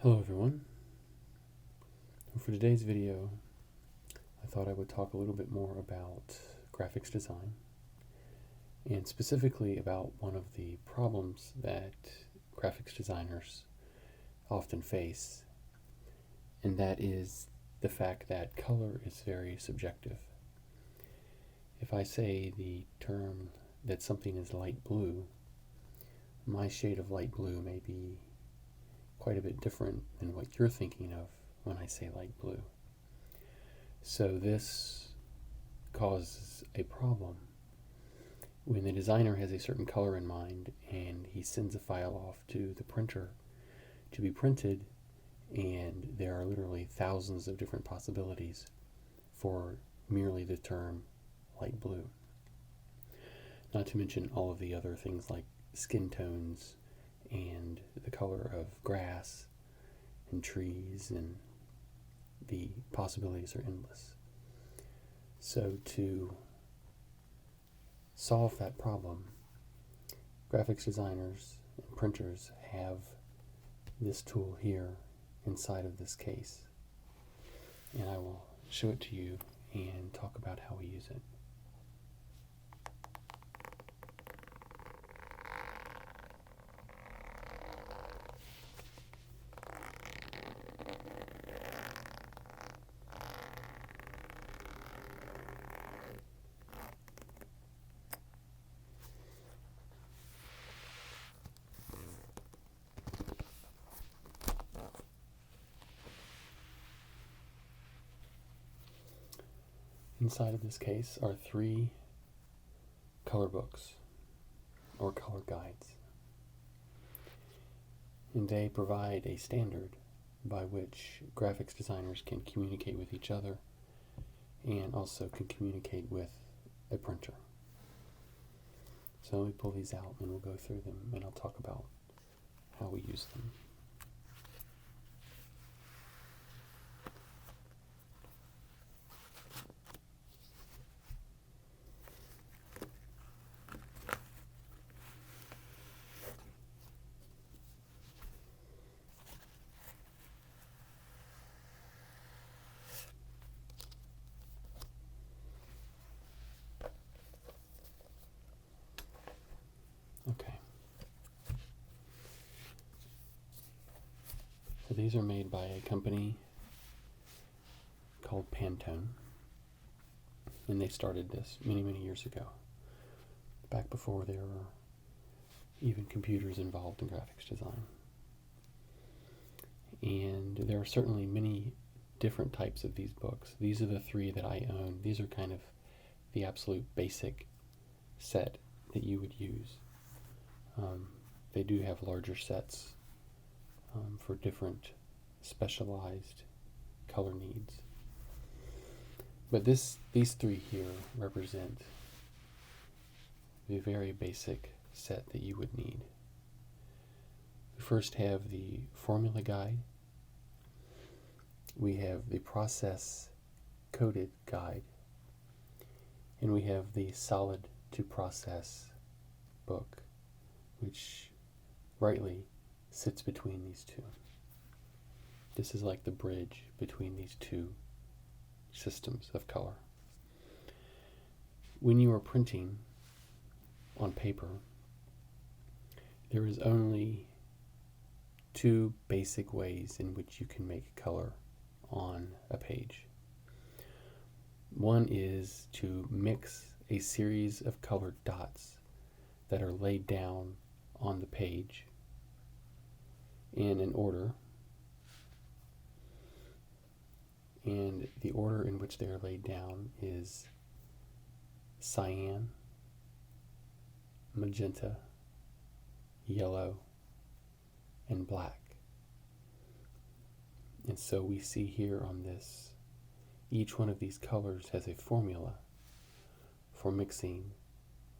Hello everyone. For today's video, I thought I would talk a little bit more about graphics design, and specifically about one of the problems that graphics designers often face, and that is the fact that color is very subjective. If I say the term that something is light blue, my shade of light blue may be quite a bit different than what you're thinking of when I say light blue. So this causes a problem when the designer has a certain color in mind and he sends a file off to the printer to be printed, and there are literally thousands of different possibilities for merely the term light blue. Not to mention all of the other things like skin tones and the color of grass and trees, and the possibilities are endless. So to solve that problem, graphics designers and printers have this tool here inside of this case, and I will show it to you and talk about how we use it. Inside of this case are 3 color books or color guides, and they provide a standard by which graphics designers can communicate with each other and also can communicate with a printer. So let me pull these out and we'll go through them, and I'll talk about how we use them. Okay. So these are made by a company called Pantone, and they started this many, many years ago, back before there were even computers involved in graphics design. And there are certainly many different types of these books. These are the 3 that I own. These are kind of the absolute basic set that you would use. They do have larger sets for different specialized color needs. But these 3 here represent the very basic set that you would need. We first have the formula guide. We have the process coded guide. And we have the solid to process book, which rightly sits between these 2. This is like the bridge between these 2 systems of color. When you are printing on paper, there is only 2 basic ways in which you can make color on a page. One is to mix a series of colored dots that are laid down on the page in an order, and the order in which they are laid down is cyan, magenta, yellow, and black. And so we see here on this, each one of these colors has a formula for mixing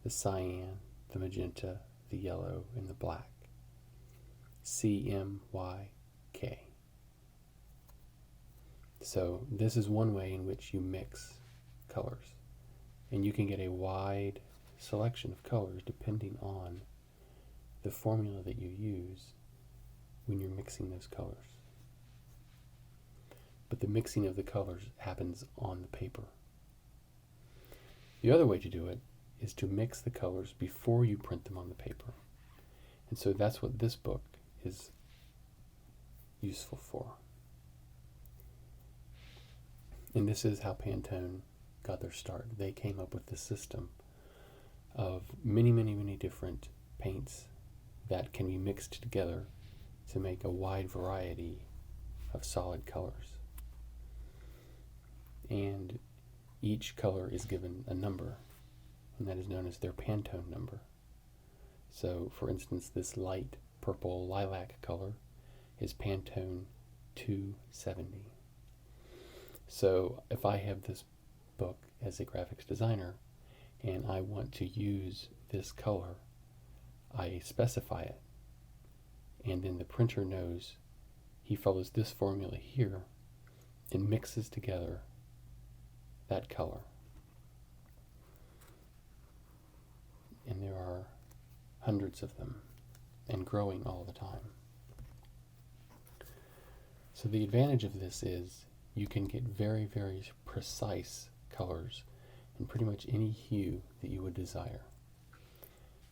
the cyan, the magenta, the yellow, and the black. CMYK. So this is one way in which you mix colors, and you can get a wide selection of colors depending on the formula that you use when you're mixing those colors. but the mixing of the colors happens on the paper. The other way to do it is to mix the colors before you print them on the paper. And so that's what this book is useful for. And this is how Pantone got their start. They came up with this system of many, many, many different paints that can be mixed together to make a wide variety of solid colors. And each color is given a number, and that is known as their Pantone number. So, for instance, this light purple lilac color is Pantone 270. So, if I have this book as a graphics designer and I want to use this color, I specify it, and then the printer knows he follows this formula here and mixes together that color. And there are hundreds of them and growing all the time. So the advantage of this is you can get very, very precise colors in pretty much any hue that you would desire.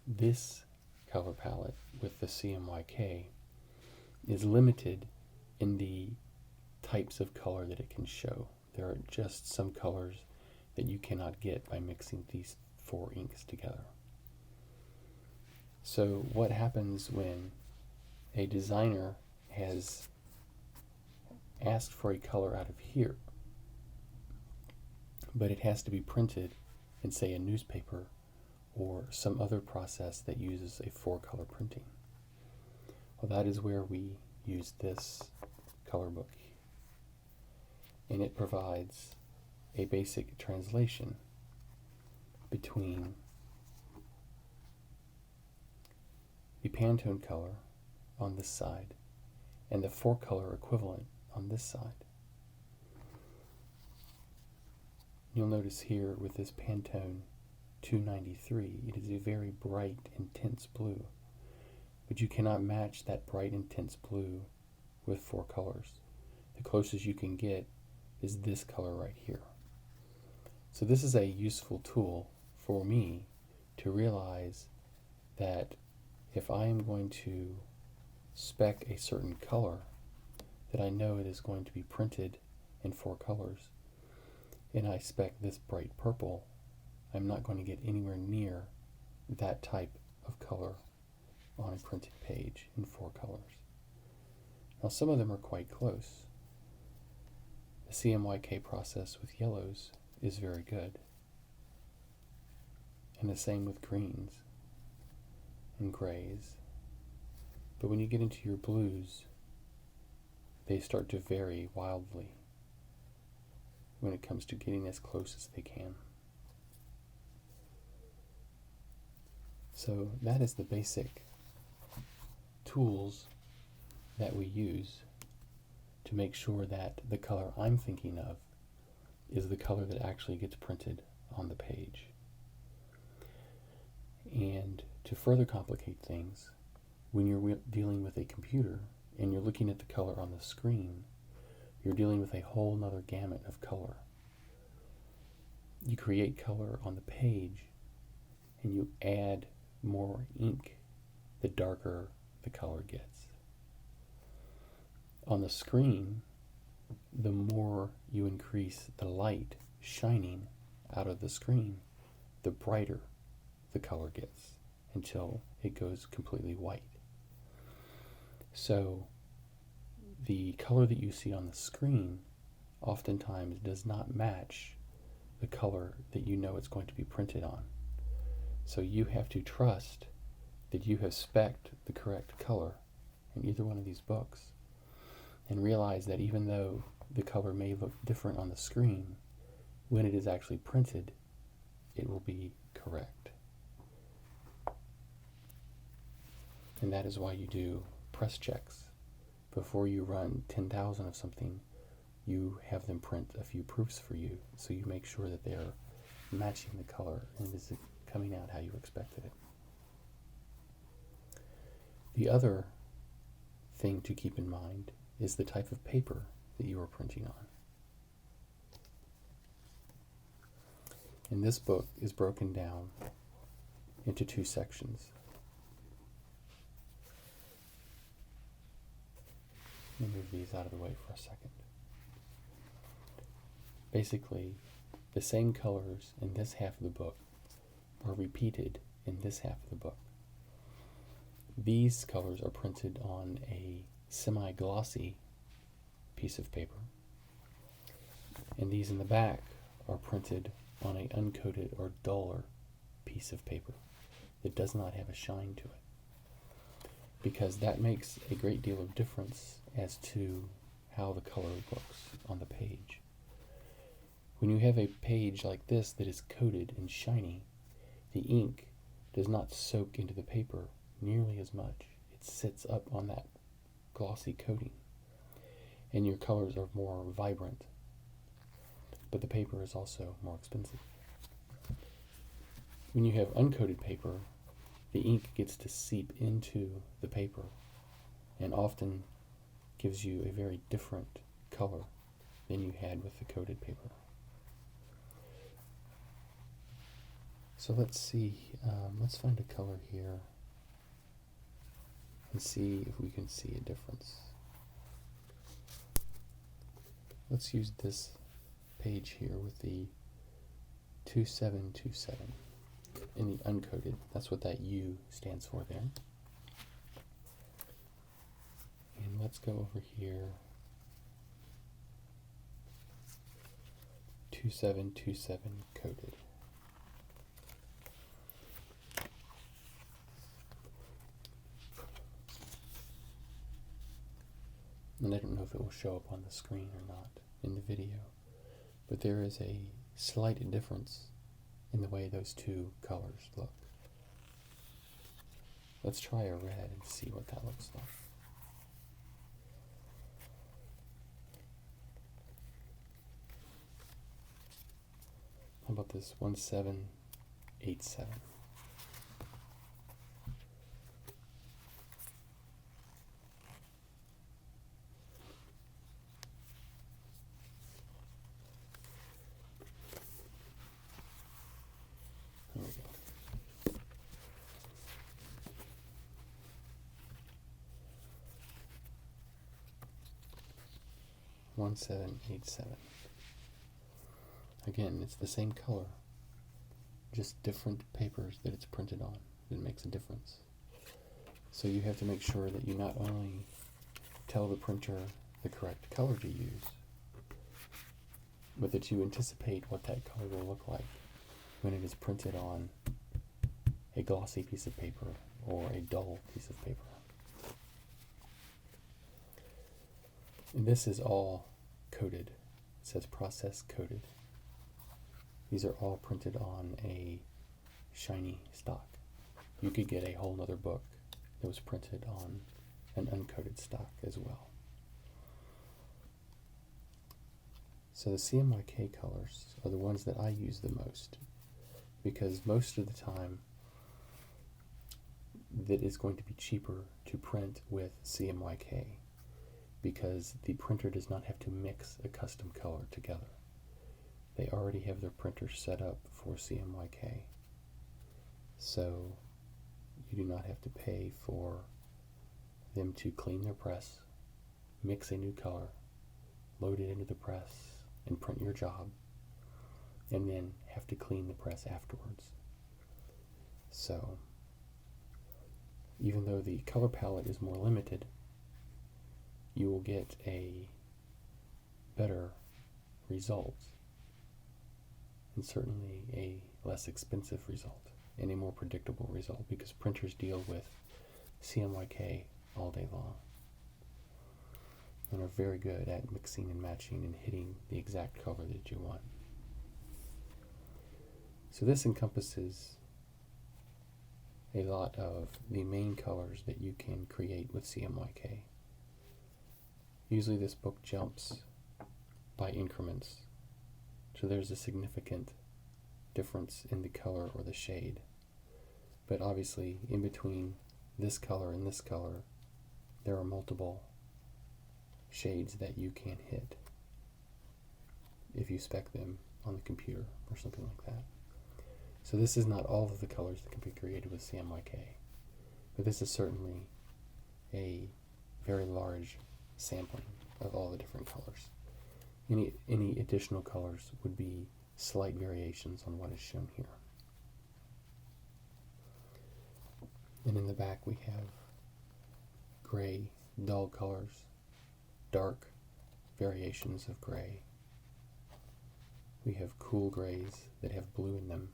This color palette with the CMYK is limited in the types of color that it can show. There are just some colors that you cannot get by mixing these 4 inks together. So what happens when a designer has asked for a color out of here, but it has to be printed in, say, a newspaper or some other process that uses a 4-color printing? Well, that is where we use this color book. And it provides a basic translation between the Pantone color on this side and the 4-color equivalent on this side. You'll notice here with this Pantone 293, it is a very bright, intense blue, but you cannot match that bright, intense blue with 4 colors. The closest you can get is this color right here. So this is a useful tool for me to realize that if I am going to spec a certain color that I know it is going to be printed in 4 colors, and I spec this bright purple, I'm not going to get anywhere near that type of color on a printed page in 4 colors. Now some of them are quite close. The CMYK process with yellows is very good, and the same with greens and grays. But when you get into your blues, they start to vary wildly when it comes to getting as close as they can. So that is the basic tools that we use to make sure that the color I'm thinking of is the color that actually gets printed on the page. And to further complicate things, when you're dealing with a computer and you're looking at the color on the screen, you're dealing with a whole nother gamut of color. You create color on the page and you add more ink the darker the color gets. On the screen, the more you increase the light shining out of the screen, the brighter the color gets until it goes completely white. So the color that you see on the screen oftentimes does not match the color that you know it's going to be printed on. So you have to trust that you have spec'd the correct color in either one of these books, and realize that even though the color may look different on the screen, when it is actually printed, it will be correct. And that is why you do press checks. Before you run 10,000 of something, you have them print a few proofs for you, so you make sure that they are matching the color and it is coming out how you expected it. The other thing to keep in mind is the type of paper that you are printing on. And this book is broken down into two sections. Let me move these out of the way for a second. Basically, the same colors in this half of the book are repeated in this half of the book. These colors are printed on a semi-glossy piece of paper, and these in the back are printed on an uncoated or duller piece of paper that does not have a shine to it, because that makes a great deal of difference as to how the color looks on the page. When you have a page like this that is coated and shiny, the ink does not soak into the paper nearly as much. It sits up on that glossy coating, and your colors are more vibrant, but the paper is also more expensive. When you have uncoated paper, the ink gets to seep into the paper and often gives you a very different color than you had with the coated paper. So let's see, let's find a color here and see if we can see a difference. Let's use this page here with the 2727 in the uncoated. That's what that U stands for there. And let's go over here, 2727 coated. And I don't know if it will show up on the screen or not in the video, but there is a slight difference in the way those two colors look. Let's try a red and see what that looks like. How about this 1787? There we go. One 787. Again, it's the same color, just different papers that it's printed on. It makes a difference. So you have to make sure that you not only tell the printer the correct color to use, but that you anticipate what that color will look like when it is printed on a glossy piece of paper or a dull piece of paper. And this is all coated. It says process coated. These are all printed on a shiny stock. You could get a whole nother book that was printed on an uncoated stock as well. So the CMYK colors are the ones that I use the most, because most of the time that is going to be cheaper to print with CMYK, because the printer does not have to mix a custom color together. They already have their printer set up for CMYK, so you do not have to pay for them to clean their press, mix a new color, load it into the press, and print your job, and then have to clean the press afterwards. So even though the color palette is more limited, you will get a better result, and certainly a less expensive result, and a more predictable result, because printers deal with CMYK all day long and are very good at mixing and matching and hitting the exact color that you want. So this encompasses a lot of the main colors that you can create with CMYK. Usually this book jumps by increments, so there's a significant difference in the color or the shade. But obviously, in between this color and this color, there are multiple shades that you can hit if you spec them on the computer or something like that. So this is not all of the colors that can be created with CMYK, but this is certainly a very large sampling of all the different colors. Any additional colors would be slight variations on what is shown here. And in the back we have gray, dull colors, dark variations of gray. We have cool grays that have blue in them,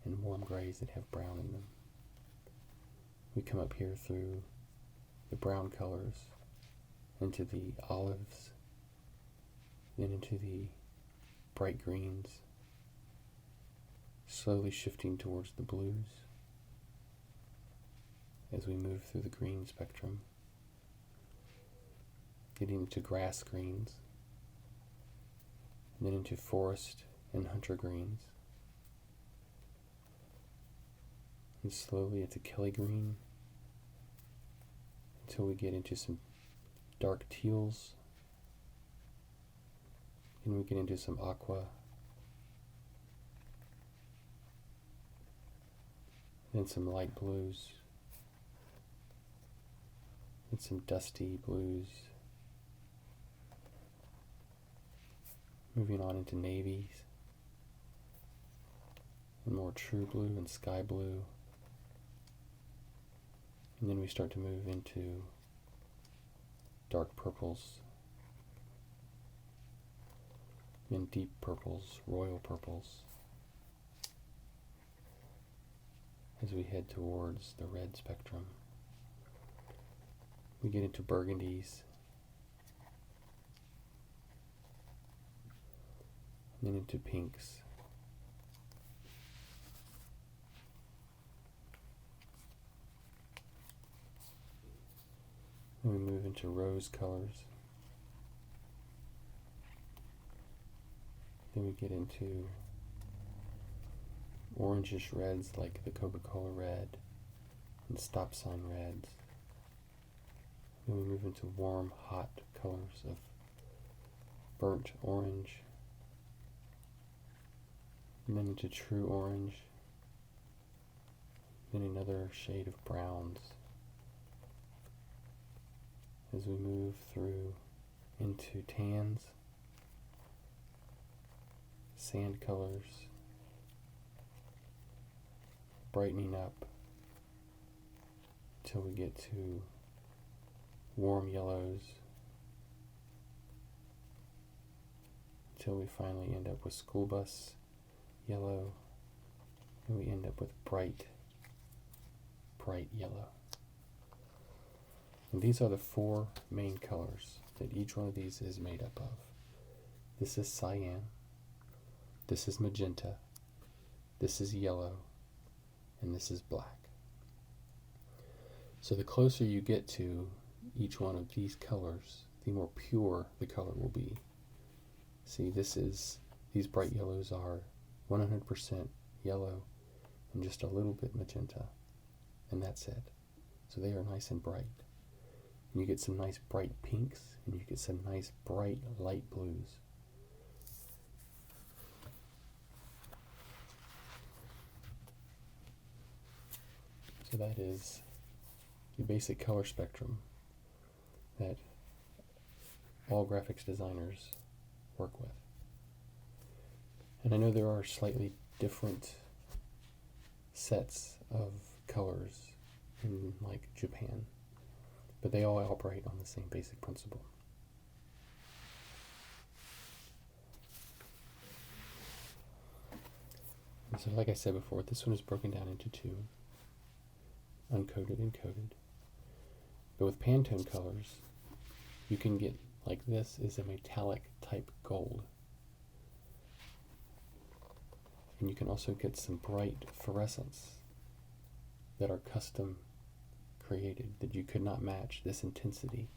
and warm grays that have brown in them. We come up here through the brown colors, into the olives, then into the bright greens, slowly shifting towards the blues as we move through the green spectrum, getting into grass greens, and then into forest and hunter greens, and slowly into Kelly green until we get into some dark teals, and we get into some aqua, then some light blues, and some dusty blues, moving on into navies, and more true blue and sky blue, and then we start to move into dark purples, and deep purples, royal purples, as we head towards the red spectrum. We get into burgundies, and then into pinks, then we move into rose colors, then we get into orangish reds like the Coca-Cola red and stop sign reds. Then we move into warm, hot colors of burnt orange, and then into true orange, then another shade of browns as we move through into tans, sand colors, brightening up until we get to warm yellows, until we finally end up with school bus yellow, and we end up with bright, bright yellow. And these are the four main colors that each one of these is made up of. This is cyan, this is magenta, this is yellow, and this is black. So the closer you get to each one of these colors, the more pure the color will be. See, these bright yellows are 100% yellow and just a little bit magenta, and that's it. So they are nice and bright. And you get some nice bright pinks, and you get some nice bright light blues. So that is the basic color spectrum that all graphics designers work with. And I know there are slightly different sets of colors in like Japan, but they all operate on the same basic principle. And so like I said before, this one is broken down into two, uncoated and coated. But with Pantone colors, you can get, like this is a metallic type gold. And you can also get some bright fluorescents that are custom created, that you could not match this intensity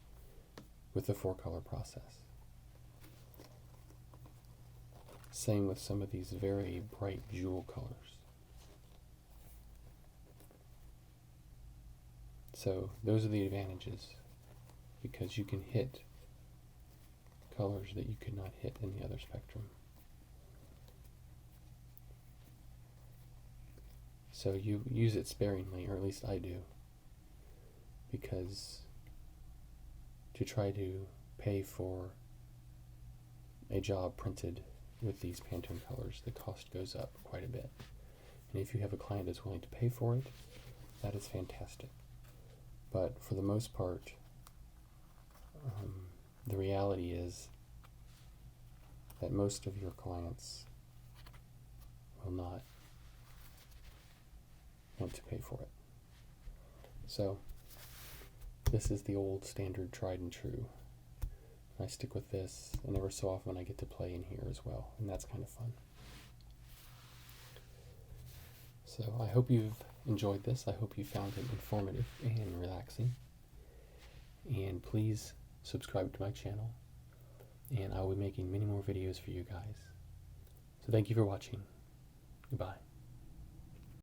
with the 4-color process. Same with some of these very bright jewel colors. So those are the advantages, because you can hit colors that you could not hit in the other spectrum. So you use it sparingly, or at least I do, because to try to pay for a job printed with these Pantone colors, the cost goes up quite a bit. And if you have a client that's willing to pay for it, that is fantastic. But for the most part, the reality is that most of your clients will not want to pay for it. So this is the old standard tried and true. I stick with this, and every so often I get to play in here as well, and that's kind of fun. So I hope you've enjoyed this. I hope you found it informative and relaxing. And please subscribe to my channel, and I will be making many more videos for you guys. So thank you for watching. Goodbye.